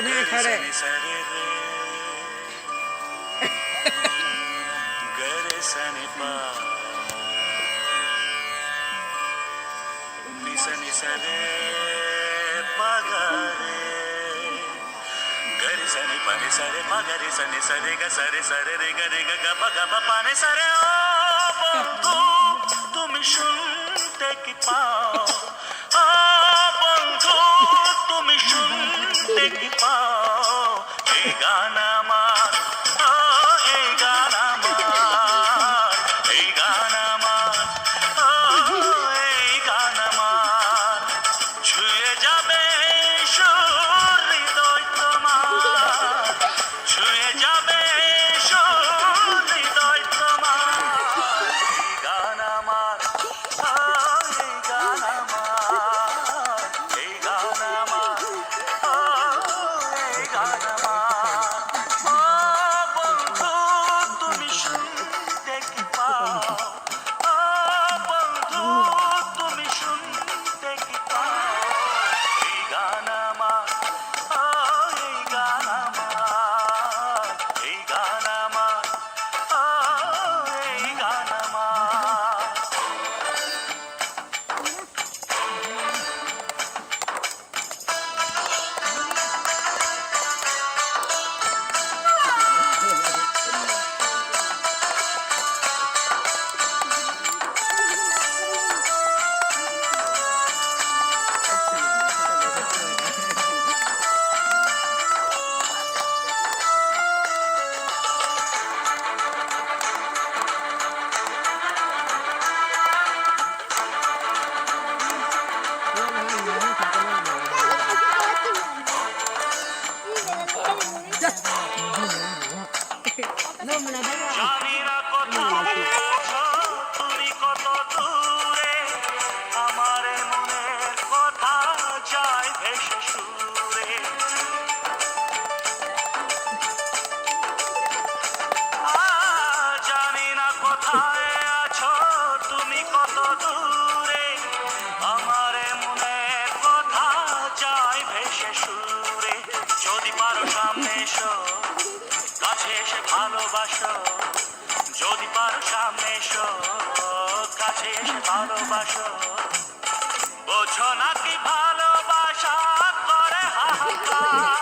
না খড়ে गरे सनि पा निसनि सरे पगरे गरे सनि पनि सरे पगरे सनि सरे ग सरे सरे रे ग रे ग ग प ग प पाने सरे ओ बंधु তুমি শুনতে কি পাও ও বন্ধু তুমি শুনতে কি পাও এই গান আমার এই গান আমার এই গান আমার এই গান আমার ছুঁয়ে যাবে সুর হৃদয় তোমার ছুঁয়ে যাবে সুর হৃদয় তোমার এই গান আমার এই গান আমার এই গান আমার এই গান আমার বন্ধু তুমি শুনতে কি পাও বন্ধু তুমি শুনতে কি পাও এই গান আমার এই গান আমার এই গান আমার এই গান আমার জানি না কোথায় আছো তুমি কত দূরে আমার মনের কথা যায় ভেসে সুরে জানি না কোথায় আছো তুমি কত দূরে আমার মনের কথা যায় ভেসে সুরে যদি পারো সামনে এসো কাছে এসে ভালোবাসো যদি পারো সামনে এসো কাছে এসে ভালোবাসো বোঝো নাকি ভালোবাসা করে হাহাকার